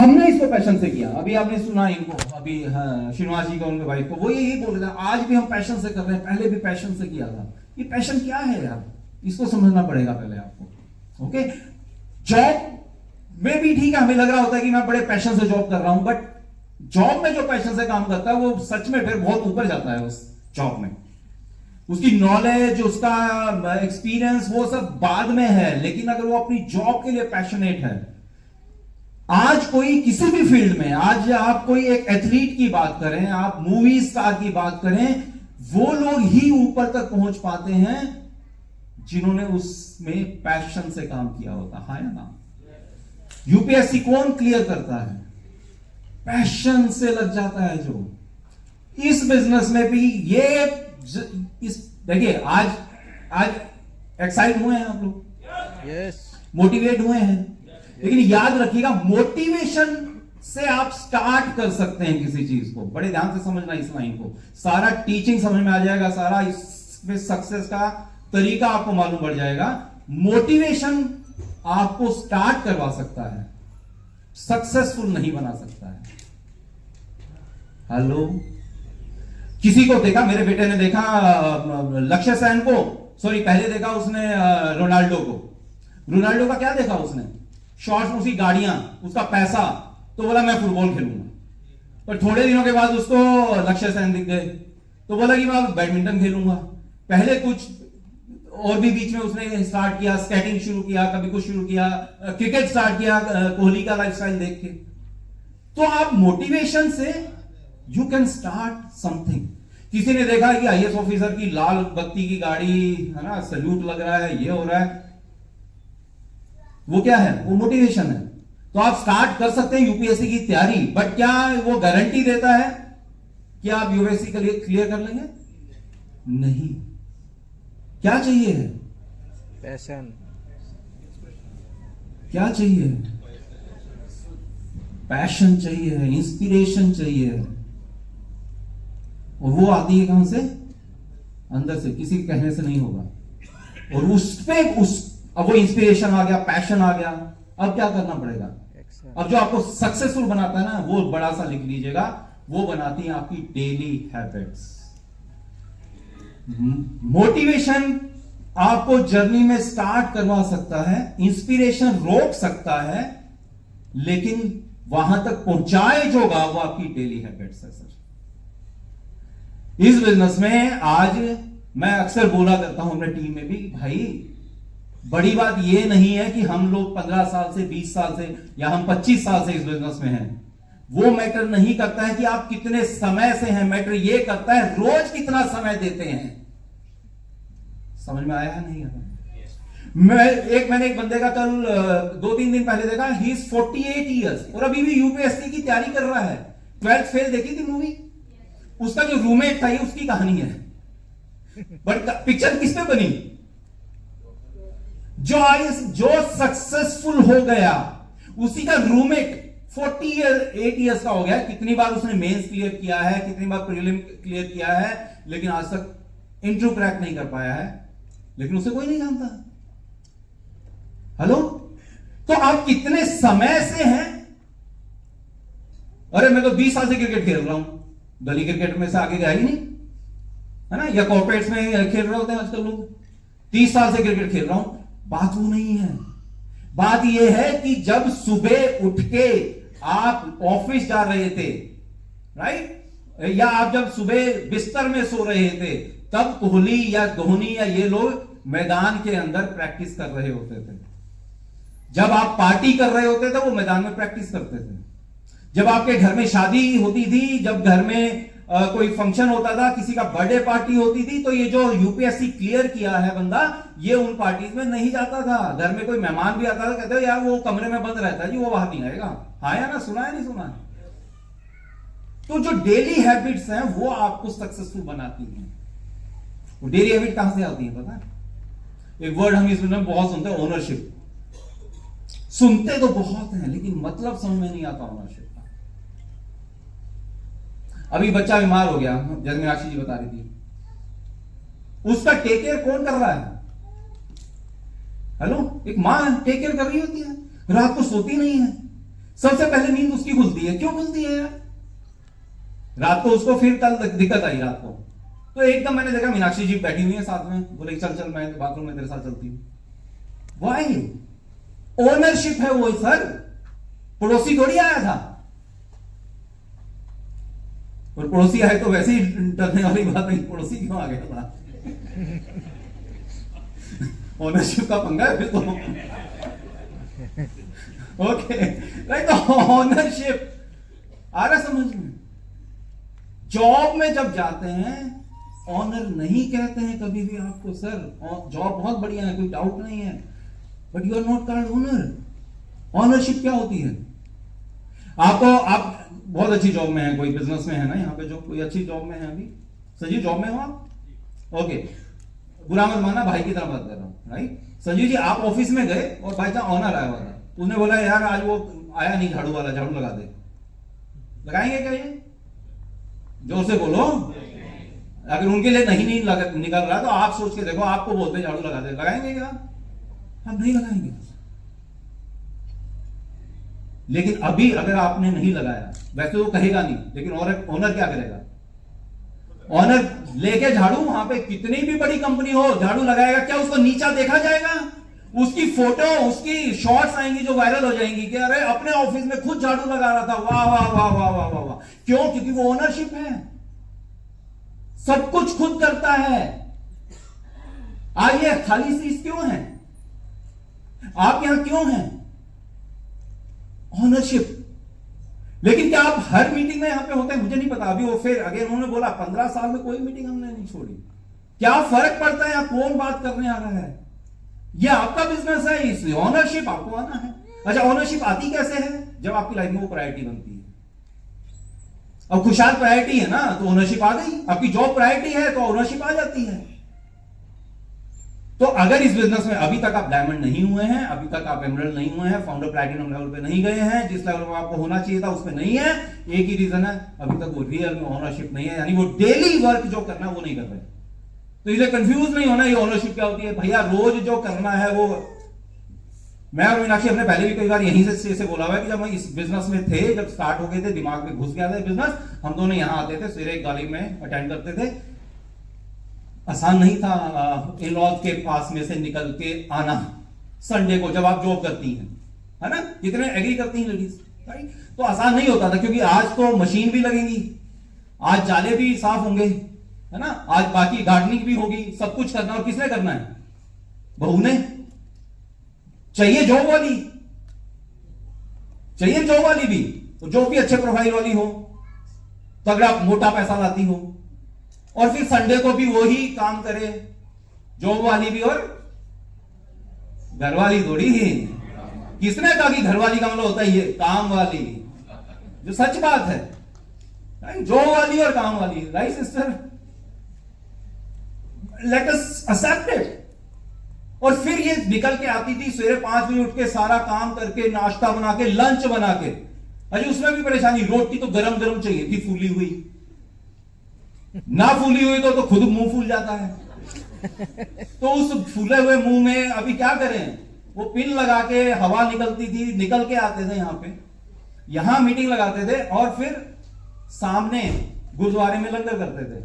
हमने इसको पैशन से किया। अभी आपने सुना इनको, अभी श्रीनिवास जी का, उनके वाइफ को, वो यही बोल रहे थे आज भी हम पैशन से कर रहे हैं, पहले भी पैशन से किया था। ये पैशन क्या है यार, इसको समझना पड़ेगा पहले आपको। ओके, जॉब में भी ठीक है, हमें लग रहा होता है कि मैं बड़े पैशन से जॉब कर रहा हूं, बट जॉब में जो पैशन से काम करता है वो सच में फिर बहुत ऊपर जाता है उस जॉब में। उसकी नॉलेज, उसका एक्सपीरियंस, वो सब बाद में है, लेकिन अगर वो अपनी जॉब के लिए पैशनेट है। आज कोई किसी भी फील्ड में, आज आप कोई एक एथलीट की बात करें, आप मूवी स्टार की बात करें, वो लोग ही ऊपर तक पहुंच पाते हैं जिन्होंने उसमें पैशन से काम किया होता है ना। यूपीएससी कौन क्लियर करता है? पैशन से लग जाता है जो। इस बिजनेस में भी ये देखिए, आज एक्साइट हुए हैं आप लोग, यस, मोटिवेट हुए हैं, लेकिन याद रखिएगा मोटिवेशन से आप स्टार्ट कर सकते हैं किसी चीज को। बड़े ध्यान से समझना इस लाइन को, सारा टीचिंग समझ में आ जाएगा, सारा इसमें सक्सेस का तरीका आपको मालूम पड़ जाएगा। मोटिवेशन आपको स्टार्ट करवा सकता है, सक्सेसफुल नहीं बना सकता है। हेलो, किसी को देखा, मेरे बेटे ने देखा लक्ष्य सेन को, सॉरी पहले देखा उसने रोनाल्डो को। रोनाल्डो का क्या देखा उसने? शॉर्ट्स, उसकी गाड़ियां, उसका पैसा, तो बोला मैं फुटबॉल खेलूंगा। पर थोड़े दिनों के बाद उसको लक्ष्य सेन दिख गए, तो बोला कि मैं बैडमिंटन खेलूंगा। पहले कुछ और भी बीच में उसने स्टार्ट किया, स्केटिंग शुरू किया, कभी कुछ शुरू किया, क्रिकेट स्टार्ट किया कोहली का लाइफस्टाइल देख के। तो आप मोटिवेशन से यू कैन स्टार्ट समथिंग। किसी ने देखा कि आईएएस ऑफिसर की लाल बत्ती की गाड़ी है ना, सैल्यूट लग रहा है, ये हो रहा है, वो क्या है? वो मोटिवेशन है। तो आप स्टार्ट कर सकते हैं यूपीएससी की तैयारी, बट क्या वो गारंटी देता है कि आप यूपीएससी के लिए क्लियर कर लेंगे? नहीं। क्या चाहिए है? पैशन। क्या चाहिए? पैशन चाहिए है, इंस्पिरेशन चाहिए है, और वो आती है कहां से? अंदर से, किसी के कहने से नहीं होगा। और उस पे अब वो इंस्पिरेशन आ गया, पैशन आ गया, अब क्या करना पड़ेगा? अब जो आपको सक्सेसफुल बनाता है ना, वो बड़ा सा लिख लीजिएगा, वो बनाती है आपकी डेली हैबिट्स। मोटिवेशन आपको जर्नी में स्टार्ट करवा सकता है, इंस्पिरेशन रोक सकता है, लेकिन वहां तक पहुंचाए जोगा वो आपकी डेली हैबिट्स है। सर, इस बिजनेस में आज मैं अक्सर बोला करता हूं अपने टीम में भी, भाई बड़ी बात यह नहीं है कि हम लोग 15 साल से, 20 साल से, या हम 25 साल से इस बिजनेस में हैं। वो मैटर नहीं करता है कि आप कितने समय से हैं, मैटर ये करता है रोज कितना समय देते हैं। समझ में आया है? नहीं आया? मैंने एक बंदे का कल 2-3 दिन पहले देखा, ही इज 48 ईयर्स और अभी भी यूपीएससी की तैयारी कर रहा है। 12th फेल देखी थी मूवी, उसका जो रूममेट था, ये उसकी कहानी है। बट पिक्चर किस पे बनी? जो सक्सेसफुल हो गया, उसी का रूममेट 48 ईयर्स का हो गया। कितनी बार उसने मेंस क्लियर किया है, कितनी बार प्रीलिम क्लियर किया है, लेकिन आज तक इंटरव्यू क्रैक नहीं कर पाया है, लेकिन उसे कोई नहीं जानता। हेलो, तो आप कितने समय से हैं? अरे मैं तो 20 साल से क्रिकेट खेल रहा हूं, गली क्रिकेट में से आगे गया ही नहीं, है ना, या कॉर्पोरेट्स में खेल रहे होते हैं आजकल लोग। 30 साल से क्रिकेट खेल रहा हूं। बात वो नहीं है, बात यह है कि जब सुबह उठ के आप ऑफिस जा रहे थे, राइट, या आप जब सुबह बिस्तर में सो रहे थे, तब कोहली या धोनी या ये लोग मैदान के अंदर प्रैक्टिस कर रहे होते थे। जब आप पार्टी कर रहे होते थे, वो मैदान में प्रैक्टिस करते थे। जब आपके घर में शादी होती थी, जब घर में कोई फंक्शन होता था, किसी का बर्थडे पार्टी होती थी, तो ये जो यूपीएससी क्लियर किया है बंदा, ये उन पार्टीज में नहीं जाता था। घर में कोई मेहमान भी आता था, कहते यार वो कमरे में बंद रहता है जी, वो बाहर नहीं आएगा। हाँ या ना? सुना है नहीं सुना है? तो जो डेली हैबिट्स हैं वो आपको सक्सेसफुल बनाती हैं। वो डेली हैबिट कहां से आती है पता है? एक वर्ड हम इसमें बहुत सुनते हैं, ओनरशिप। सुनते तो बहुत हैं, लेकिन मतलब समझ में नहीं आता ओनरशिप का। अभी बच्चा बीमार हो गया, जैसे मीनाक्षी जी बता रही थी, उसका टेक केयर कौन कर रहा है? हेलो, एक मां टेक केयर कर रही होती है, रात को सोती नहीं है, सबसे पहले नींद उसकी खुलती है। क्यों खुलती है यार? रात को उसको फिर कल दिक्कत आई रात को, तो एकदम मैंने देखा मीनाक्षी जी बैठी हुई है साथ में, बोले चल चल मैं बाथरूम में तेरे साथ चलती हूं। वाई? ओनरशिप है वो सर, पड़ोसी थोड़ी आया था। और पड़ोसी आए तो वैसे ही डरने वाली बात नहीं, पड़ोसी क्यों आ गया था? ओनरशिप का पंगा है फिर तो। ओके राइट, तो ओनरशिप आ रहा समझ में? जॉब में जब जाते हैं ऑनर नहीं कहते हैं कभी भी आपको, सर जॉब बहुत बढ़िया है, कोई डाउट नहीं है, but you are not called owner. Ownership क्या होती है? आपको, आप बहुत अच्छी जॉब में है, कोई बिजनेस में है ना यहाँ पे, जो कोई अच्छी जॉब में है अभी, संजीव जॉब में हो आप? ओके, बुरा मत माना, भाई की तरह बात कर रहा हूं, राइट? संजीव जी आप ऑफिस में गए और भाई का ऑनर आया हुआ था, उसने बोला यार आज वो आया नहीं झाड़ू वाला, झाड़ू लगा दे, लगाएंगे क्या ये? जोर से बोलो। अगर उनके लिए नहीं निकल रहा तो आप सोच के देखो, आपको बोलते झाड़ू लगा दे, लगाएंगे क्या? हम नहीं लगाएंगे। लेकिन अभी अगर आपने नहीं लगाया, वैसे वो कहेगा नहीं, लेकिन ओनर क्या करेगा? ओनर लेके झाड़ू, वहां पे कितनी भी बड़ी कंपनी हो, झाड़ू लगाएगा क्या? उसको नीचा देखा जाएगा? उसकी फोटो, उसकी शॉर्ट्स आएंगी जो वायरल हो जाएंगी कि अरे अपने ऑफिस में खुद झाड़ू लगा रहा था, वाह वाह वाह वाह वाह वाह वाह। क्यों? क्योंकि वो ओनरशिप है, सब कुछ खुद करता है। आज ये खाली सीट क्यों है? आप यहां क्यों हैं? ओनरशिप। लेकिन क्या आप हर मीटिंग में यहां पे होते हैं? मुझे नहीं पता। अभी वो फिर अगेन उन्होंने बोला 15 साल में कोई मीटिंग हमने नहीं छोड़ी। क्या फर्क पड़ता है यहां कौन बात करने आ रहा है? ये आपका बिजनेस है, इसलिए ओनरशिप आपको आना है। अच्छा, ओनरशिप आती कैसे है? जब आपकी लाइफ में वो प्रायोरिटी बनती है। अब खुशहाल प्रायोरिटी है ना, तो ओनरशिप आ गई। आपकी जॉब प्रायोरिटी है तो ओनरशिप आ जाती है। तो अगर इस बिजनेस में अभी तक आप डायमंड नहीं हुए हैं, अभी तक आप एमरल्ड नहीं हुए हैं, फाउंडर प्लैटिनम लेवल पे नहीं गए हैं, जिस लेवल में आपको होना चाहिए था उस पे नहीं है, एक ही रीजन है, अभी तक वो रियल में ओनरशिप नहीं है, यानी वो डेली वर्क जो करना है वो नहीं कर रहे। तो इसे कंफ्यूज नहीं होना, ये ओनरशिप क्या होती है भैया? रोज जो करना है वो। मैं और मीनाक्षी हमने पहले भी कई बार यहीं से बोला हुआ है कि जब हम इस बिजनेस में थे, जब स्टार्ट हो गए थे, दिमाग में घुस गया था बिजनेस, हम दोनों यहां आते थे, सवेरे एक गाड़ी में अटेंड करते थे। आसान नहीं था इन लॉज के पास में से निकल के आना संडे को, जब आप जॉब करती हैं, है ना? कितने एग्री करती हैं लेडीज, राइट? तो आसान नहीं होता था, क्योंकि आज तो मशीन भी लगेंगी, आज जाले भी साफ होंगे, है ना? आज बाकी गार्डनिंग भी होगी, सब कुछ करना। और किसने करना है? बहू ने। चाहिए जॉब वाली, चाहिए जॉब वाली भी, तो जॉब भी अच्छे प्रोफाइल वाली हो, तगड़ा मोटा पैसा लाती हो, और फिर संडे को भी वही काम करे, जॉब वाली भी और घरवाली थोड़ी ही। किसने कहा कि घरवाली का मतलब होता है ये काम वाली? जो सच बात है, जॉब वाली और काम वाली, right sister? Let us accept it. और फिर ये निकल के आती थी सवेरे 5 बजे उठ के, सारा काम करके, नाश्ता बना के, लंच बना के। अजी उसमें भी परेशानी, रोटी तो गरम गरम चाहिए थी, फूली हुई ना, फूली हुई तो खुद मुंह फूल जाता है। तो उस फूले हुए मुंह में अभी क्या करें? वो पिन लगा के हवा निकलती थी, निकल के आते थे यहां पे, यहां मीटिंग लगाते थे, और फिर सामने गुरुद्वारे में लंगर करते थे,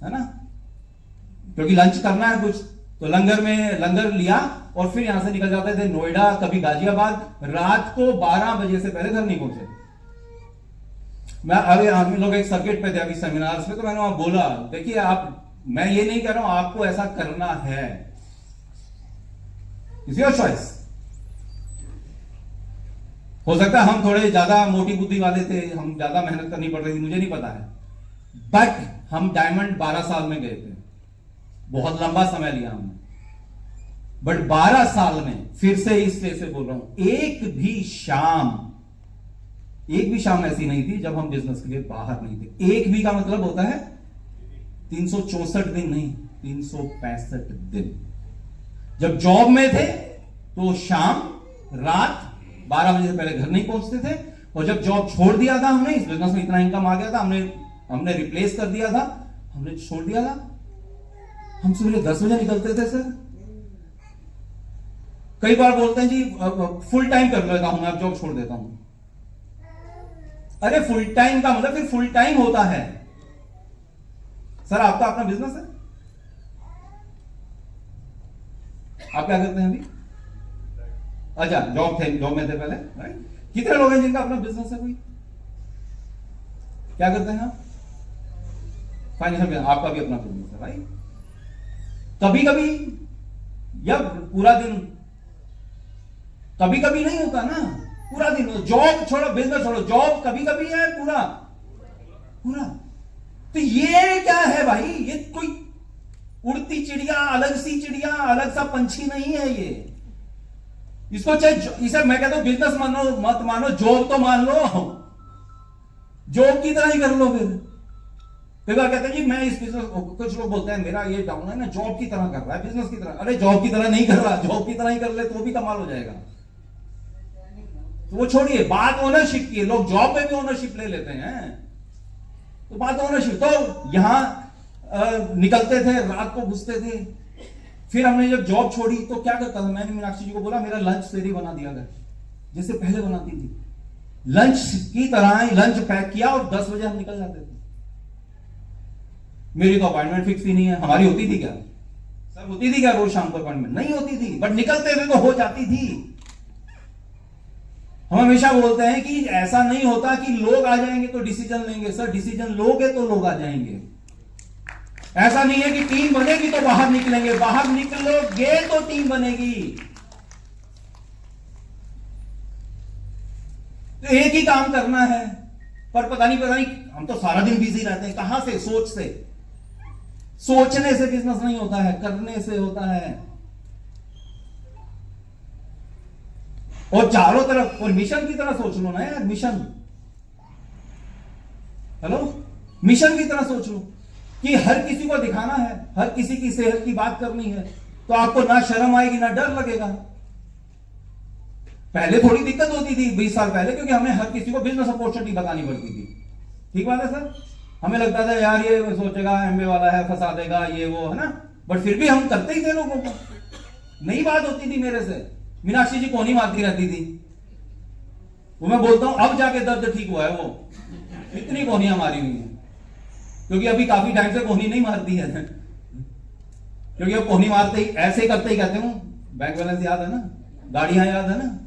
है ना? क्योंकि लंच करना है कुछ, तो लंगर में लंगर लिया और फिर यहां से निकल जाते थे नोएडा, कभी गाजियाबाद। रात को 12 बजे से पहले घर नहीं पहुंचे। मैं अभी हम लोग एक सर्किट पे थे अभी सेमिनार्स में, तो मैंने वहां बोला, देखिए आप, मैं ये नहीं कह रहा हूं आपको ऐसा करना है, इट्स योर चॉइस। हो सकता है हम थोड़े ज्यादा मोटी बुद्धि वाले थे, हम ज्यादा मेहनत करनी पड़ रही थी, मुझे नहीं पता है, बट हम डायमंड 12 साल में गए थे, बहुत लंबा समय लिया हमने, बट 12 साल में, फिर से इसलिए से बोल रहा हूं, एक भी शाम ऐसी नहीं थी जब हम बिजनेस के लिए बाहर नहीं थे। एक भी का मतलब होता है 364 दिन नहीं, 365 दिन। जब जॉब में थे तो शाम रात 12 बजे से पहले घर नहीं पहुंचते थे, और जब जॉब छोड़ दिया था हमने, इस बिजनेस में इतना इनकम आ गया था, हमने रिप्लेस कर दिया था, हमने छोड़ दिया था, हम सुबह 10 बजे निकलते थे सर। कई बार बोलते हैं जी फुल टाइम कर लेता हूं मैं, अब जॉब छोड़ देता हूं। अरे फुल टाइम का मतलब फिर फुल टाइम होता है। सर आपका अपना बिजनेस है, आप क्या करते हैं अभी? अच्छा जॉब में थे पहले, राइट? कितने लोग हैं जिनका अपना बिजनेस है? कोई क्या करते हैं आप? फाइनेंशियल, आपका भी अपना बिजनेस है, राइट? कभी कभी या पूरा दिन, कभी कभी नहीं होता ना, पूरा दिन। जॉब छोड़ो, बिजनेस छोड़ो, जॉब कभी कभी है, पूरा पूरा। तो ये क्या है भाई? ये कोई उड़ती चिड़िया, अलग सी चिड़िया, अलग सा पंछी नहीं है ये। इसको चाहे इसे मैं कहता हूं बिजनेस मानो मत मानो, जॉब तो मान लो, जॉब की तरह ही कर लो। फिर कई बार कहते हैं जी मैं इस बिजनेस, कुछ लोग बोलते हैं मेरा ये डाउन है ना, जॉब की तरह कर रहा है, बिजनेस की तरह। अरे जॉब की तरह नहीं कर रहा, जॉब की तरह ही कर ले तो भी कमाल हो जाएगा। तो वो छोड़िए, बात ओनरशिप की है। लोग जॉब में भी ओनरशिप ले लेते हैं, तो बात ओनरशिप। तो यहां निकलते थे, रात को घुसते थे। फिर हमने जब जॉब छोड़ी तो क्या करता था, मैंने मीनाक्षी जी को बोला मेरा लंच सेरी बना दिया घर, जैसे पहले बनाती थी, लंच की तरह ही लंच पैक किया और 10 बजे हम निकल जाते थे। मेरी तो अपॉइंटमेंट फिक्स ही नहीं है। हमारी होती थी क्या सर? होती थी क्या रोज शाम को अपॉइंटमेंट? नहीं होती थी, बट निकलते थे तो हो जाती थी। हम हमेशा बोलते हैं कि ऐसा नहीं होता कि लोग आ जाएंगे तो डिसीजन लेंगे। सर डिसीजन लोगे तो लोग आ जाएंगे। ऐसा नहीं है कि टीम बनेगी तो बाहर निकलेंगे, बाहर निकलोगे तो टीम बनेगी। तो एक ही काम करना है, पर पता नहीं हम तो सारा दिन बिजी रहते हैं। कहां से? सोच से। सोचने से बिजनेस नहीं होता है, करने से होता है। और चारों तरफ, और मिशन की तरह सोच लो ना यार, मिशन। हेलो, मिशन की तरह सोच लो कि हर किसी को दिखाना है, हर किसी की सेहत की बात करनी है, तो आपको ना शर्म आएगी ना डर लगेगा। पहले थोड़ी दिक्कत होती थी 20 साल पहले, क्योंकि हमें हर किसी को बिजनेस अपॉर्चुनिटी बतानी पड़ती थी। ठीक बात है सर? हमें लगता था यार ये सोचेगा एमबीए वाला है, फंसा देगा, ये वो है ना, बट फिर भी हम करते ही थे लोगों को। नई बात होती थी मेरे से। मीनाक्षी जी कोनी मारती रहती थी, वो मैं बोलता हूं अब जाके दर्द ठीक हुआ है। वो इतनी कोहनियां मारी हुई है, क्योंकि अभी काफी टाइम से कोहनी नहीं मारती है, क्योंकि अब कोहनी मारते ही ऐसे करते ही कहते हूं बैंक बैलेंस याद है ना, गाड़ियां याद है ना,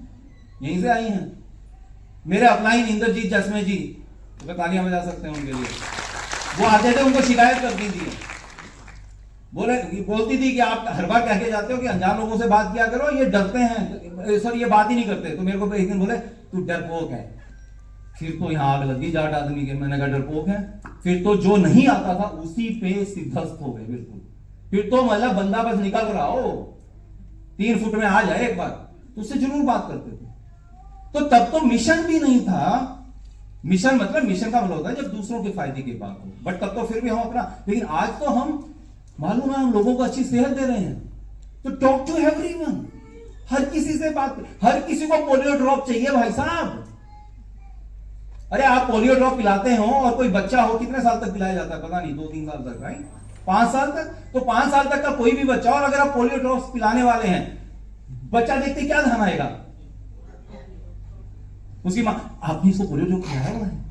यहीं से आई हैं। मेरे अपना ही इंद्रजीत जसमे जी, तो तालियां बजा सकते हैं उनके लिए। वो आते थे, उनको शिकायत करती थी, बोलती थी कि आप हर बार कह के जाते हो कि अनजान लोगों से बात किया करो, ये डरते हैं सर, ये बात ही नहीं करते। तो मेरे को एक दिन बोले तू डरपोक है। फिर तो यहां आग लगी जाट आदमी के। मैंने कहा डरपोक है? फिर तो जो नहीं आता था उसी पे सिद्धस्त हो गए बिल्कुल। फिर तो मतलब बंदा बस निकल रहा हो 3 फुट में आ जाए एक बार, तो उससे जरूर बात करते थे। तो तब तो मिशन भी नहीं था। मिशन मतलब, मिशन का मतलब होता है जब दूसरों के फायदे की बात हो, बट तब तो फिर भी हम अपना। लेकिन आज तो हम, मालूम है, हम लोगों को अच्छी सेहत दे रहे हैं, तो टॉक टू एवरीवन, हर किसी से बात। हर किसी को पोलियो ड्रॉप चाहिए भाई साहब। अरे आप पोलियो ड्रॉप पिलाते हो और कोई बच्चा हो, कितने साल तक पिलाया जाता है पता नहीं, 2-3 साल तक, राइट? 5 साल तक। तो 5 साल तक का कोई भी बच्चा, और अगर आप पोलियो ड्रॉप्स पिलाने वाले हैं, बच्चा देखते क्या ध्यान आएगा? उसकी मां, आपने इसको पोलियो ड्रॉप पिलाया हुआ है,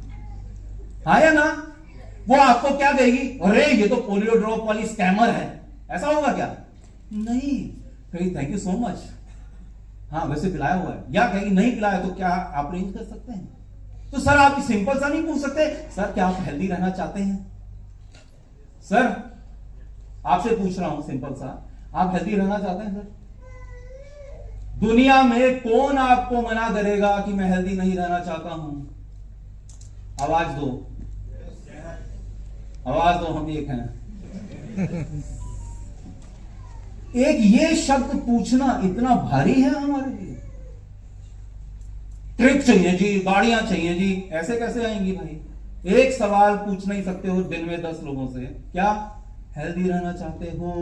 हाँ या ना? वो आपको क्या कहेगी? अरे ये तो पोलियो ड्रॉप वाली स्कैमर है। ऐसा होगा क्या? नहीं, कहेगी थैंक यू सो मच, हाँ वैसे पिलाया हुआ है। या कहेगी नहीं पिलाया तो क्या आप अरेंज कर सकते हैं? तो सर आप सिंपल सा नहीं पूछ सकते, सर क्या आप हेल्दी रहना चाहते हैं? सर आपसे पूछ रहा हूं सिंपल सा, आप हेल्दी रहना चाहते हैं? सर दुनिया में कौन आपको मना करेगा कि मैं हेल्दी नहीं रहना चाहता हूं? आवाज दो, आवाज दो, हम एक हैं। एक ये शब्द पूछना इतना भारी है हमारे लिए। ट्रिप चाहिए जी, गाड़ियां चाहिए जी, ऐसे कैसे आएंगी भाई? एक सवाल पूछ नहीं सकते हो दिन में 10 लोगों से, क्या हेल्दी रहना चाहते हो?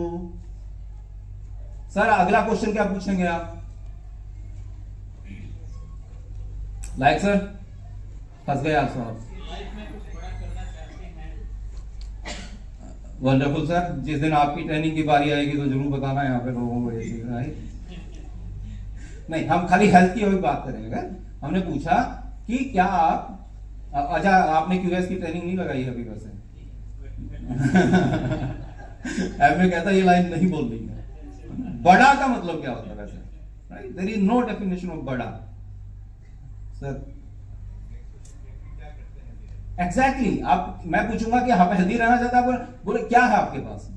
सर अगला क्वेश्चन क्या पूछेंगे आप? लाइक सर, फंस गए आप सब। वंडरफुल सर, जिस दिन आपकी ट्रेनिंग की बारी आएगी तो जरूर बताना यहाँ पे लोगों को ये चीज, राइट? नहीं, हम खाली हेल्थ की अभी बात करेंगे। हमने पूछा कि क्या आप अच्छा, आपने क्यूएस की ट्रेनिंग नहीं लगाई है अभी वैसे? एमए कहता ये लाइन नहीं बोल रही है। बड़ा का मतलब क्या होता है वैसे? Right, there is no definition of बड़ा सर। एग्जैक्टली आप, मैं पूछूंगा कि आप हेल्दी रहना चाहते हैं, बोले क्या है आपके पास?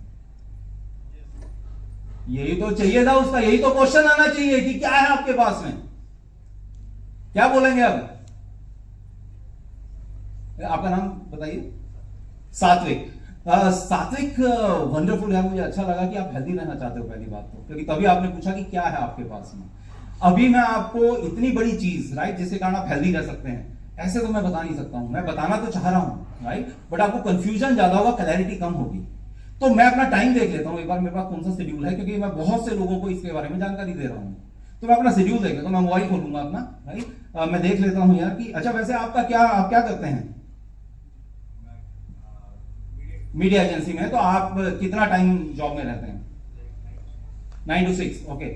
यही तो चाहिए था उसका, यही तो क्वेश्चन आना चाहिए कि क्या है आपके पास में। क्या बोलेंगे अब? आपका नाम बताइए। सात्विक। सात्विक, वंडरफुल है, मुझे अच्छा लगा कि आप हेल्दी रहना चाहते हो पहली बात तो, क्योंकि तभी आपने पूछा कि क्या है आपके पास में। अभी मैं आपको इतनी बड़ी चीज, राइट, जिसके कारण आप हेल्दी रह सकते हैं, ऐसे तो मैं बता नहीं सकता हूं। मैं बताना तो चाह रहा हूं, राइट, बट आपको कंफ्यूजन ज्यादा होगा, क्लैरिटी कम होगी। तो मैं अपना टाइम देख लेता हूं एक बार, मेरे पास कौन सा शेड्यूल है, क्योंकि मैं बहुत से लोगों को इसके बारे में जानकारी दे रहा हूं। तो मैं अपना शेड्यूल देख लेता हूं, मैं मोबाइल खोलूंगा अपना, राइट, मैं देख लेता हूं यार कि अच्छा वैसे आपका क्या, आप क्या करते हैं? मीडिया एजेंसी में। तो आप कितना टाइम जॉब में रहते हैं? 9 to 6, ओके।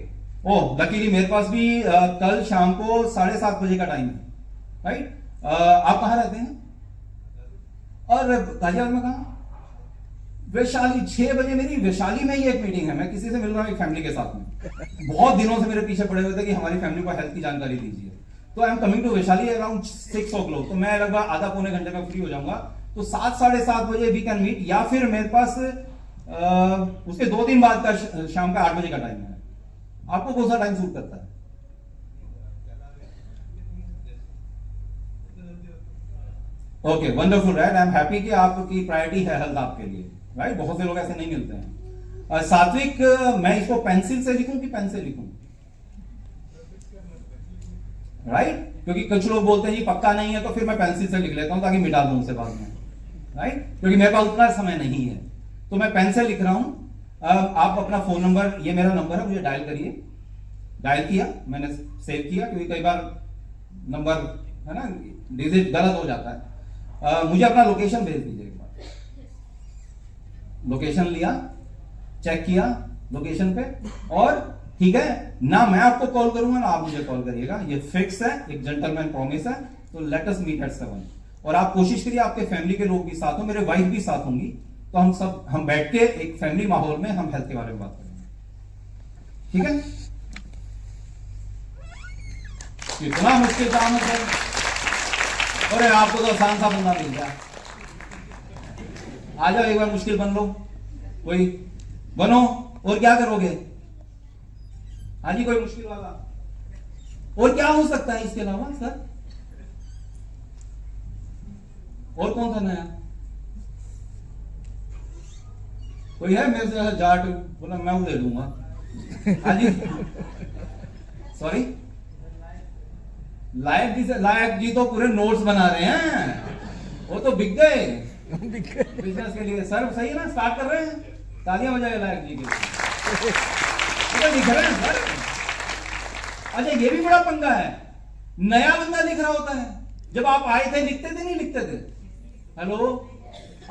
ओह, लकीली मेरे पास भी कल शाम को 7:30 बजे का टाइम है, राइट। आप कहां रहते हैं? और गाजियाबाद में कहां? वैशाली। 6 बजे मेरी वैशाली में ही एक मीटिंग है, मैं किसी से मिल रहा हूं एक फैमिली के साथ में। बहुत दिनों से मेरे पीछे पड़े हुए थे कि हमारी फैमिली को हेल्थ की जानकारी दीजिए। तो I am coming to Vaishali around 6 o'clock। तो मैं लगभग आधा पौने घंटे में फ्री हो जाऊंगा। तो 7 साढ़े 7 बजे वी कैन मीट, या फिर मेरे पास उसके 2 दिन बाद का शाम का 8 बजे का टाइम है। आपको कौन सा टाइम सूट करता है? Okay, wonderful, right. I am happy कि आपकी प्रायोरिटी है हेल्थ आपके लिए, राइट। बहुत से लोग ऐसे नहीं मिलते हैं। सात्विक, मैं इसको पेंसिल से लिखूं कि पेन से लिखूं? राइट, क्योंकि कुछ लोग बोलते हैं जी पक्का नहीं है, तो फिर मैं पेंसिल से लिख लेता हूं ताकि मिटा दूं उसे बाद में, राइट, क्योंकि मेरे पास उतना समय नहीं है। तो मैं पेन से लिख रहा हूं। आप अपना फोन नंबर, ये मेरा नंबर है, मुझे डायल करिए। डायल किया, मैंने सेव किया, क्योंकि कई बार नंबर है ना, डिजिट गलत हो जाता है। मुझे अपना लोकेशन भेज दीजिए एक बार। लोकेशन लिया, चेक किया लोकेशन पे, और ठीक है ना, मैं आपको कॉल करूंगा ना आप मुझे कॉल करिएगा, ये फिक्स है, एक जेंटलमैन प्रॉमिस है। तो लेट अस मीट एट 7। और आप कोशिश करिए आपके फैमिली के लोग भी साथ हो, मेरे वाइफ भी साथ होंगी, तो हम बैठ के एक फैमिली माहौल में हम हेल्थ के बारे में बात करेंगे, ठीक है? कितना मुश्किल काम है सर। अरे आपको तो आसान सा बंदा मिल गया। आ जाओ एक बार, मुश्किल बन लो, कोई बनो। और क्या करोगे? हाँ जी, कोई मुश्किल वाला। और क्या हो सकता है इसके अलावा सर? और कौन सा नया? कोई है मेरे से जाट? बोला मैं वो दे दूंगा। हाँ जी, सॉरी, लायक जी तो पूरे नोट्स बना रहे हैं, वो तो बिक गए बिजनेस के लिए। सर सही है ना, स्टार्ट कर रहे हैं, तालियां बजाए लायक जी के लिए। लिख रहे हैं सर। अच्छा, ये भी बड़ा पंगा है, नया बंदा लिख रहा होता है। जब आप आए थे लिखते थे नहीं लिखते थे? हेलो,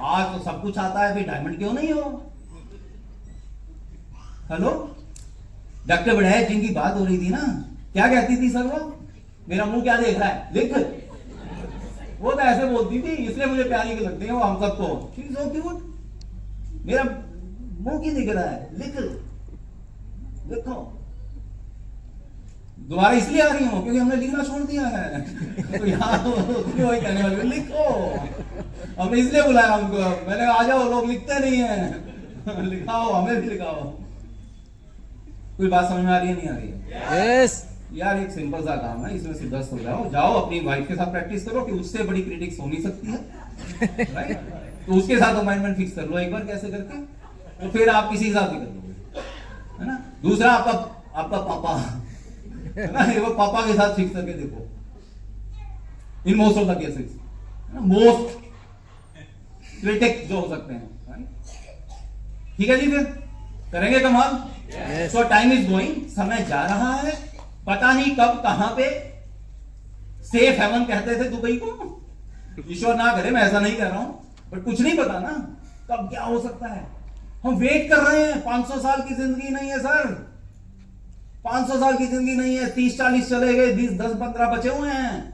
आज तो सब कुछ आता है, फिर डायमंड क्यों नहीं हो? हेलो, डॉक्टर बढ़ाया जिनकी बात हो रही थी ना, क्या कहती थी सर वो? मेरा मुंह क्या देख रहा है, लिख। वो तो ऐसे बोलती थी, इसलिए मुझे प्यारी लगती है वो हम सबको। सो क्यूट, मेरा मुंह क्यों दिख रहा है, लिख, लिखो। दोबारा इसलिए आ रही हूं क्योंकि हमने लिखना छोड़ दिया है। तो यहाँ वही कहने वाले, लिखो। हमने इसलिए बुलाया हमको, मैंने आ जाओ, लोग लिखते नहीं है, लिखाओ, हमें भी लिखाओ। कोई बात समझ में आ रही है, नहीं आ रही है? यस यार, एक सिंपल सा काम है, इसमें सिद्धस्त हो जाओ। जाओ अपनी वाइफ के साथ प्रैक्टिस करो कि उससे बड़ी क्रिटिक्स हो नहीं सकती है, राइट? तो उसके साथ अपाइंटमेंट फिक्स कर लो एक बार, कैसे करके, तो फिर आप किसी हिसाब से कर लोगे, है ना? दूसरा, आपका पापा है ना, वो पापा के साथ फिक्स करके देखो, in most of the cases, most critic जो हो सकते हैं, ठीक है जी? फिर करेंगे कमाल। सो टाइम इज गोइंग, समय जा रहा है, पता नहीं कब कहां पे। सेफ हेवन कहते थे दुबई को, ईश्वर ना करे, मैं ऐसा नहीं कर रहा हूं, बट कुछ नहीं पता ना कब क्या हो सकता है। हम वेट कर रहे हैं। 500 साल की जिंदगी नहीं है सर, 500 साल की जिंदगी नहीं है। 30-40 चले गए, 10-15 बचे हुए हैं।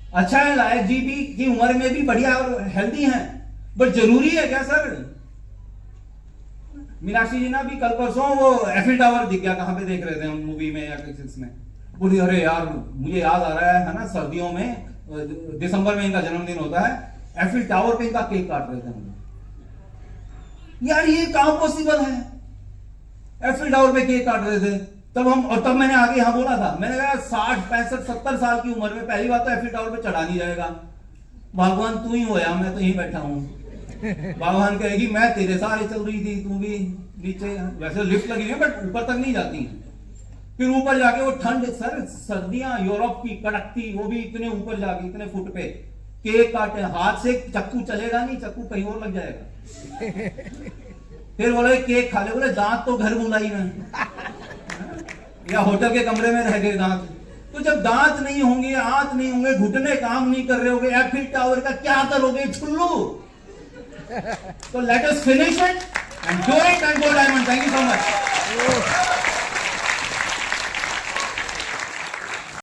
अच्छा है, लायक जी भी की उम्र में भी बढ़िया और हेल्दी हैं, बट जरूरी है क्या सर? मीनाक्षी जी ना भी कल परसों वो एफिल टावर दिख गया, कहां पे देख रहे थे हम, मूवी में या किसी में, बोली अरे यार मुझे याद आ रहा है ना, सर्दियों में दिसंबर में इनका जन्मदिन होता है, एफिल टावर पे इनका केक काट रहे थे हम लोग। यार ये कहां पॉसिबल है? एफिल टावर पे केक काट रहे थे तब हम, और तब मैंने आगे यहां बोला था, मैंने कहा 60 65 70 साल की उम्र में पहली बात तो एफिल टावर पे चढ़ा नहीं जाएगा, भगवान तू ही हो या मैं तो यहीं बैठा हूं। भगवान कहेगी मैं तेरे सहारे चल रही थी, तू भी नीचे, वैसे लिफ्ट लगी है बट ऊपर तक नहीं जाती है। फिर ऊपर जाके वो ठंड, सर सर्दियां यूरोप की कड़कती, वो भी इतने ऊपर जाके इतने फुट पे केक काटे, हाथ से चक्कू चलेगा नहीं, चक्कू कहीं और लग जाएगा। फिर बोले केक खा ले, बोले दांत तो घर बुलाई में या होटल के कमरे में रह गए दांत। तो जब दांत नहीं होंगे, हाथ नहीं होंगे, घुटने काम नहीं कर रहे होंगे, एफिल टावर का क्या करोगे छुल्लू? तो let us finish it and do it and go diamond. Thank you so much.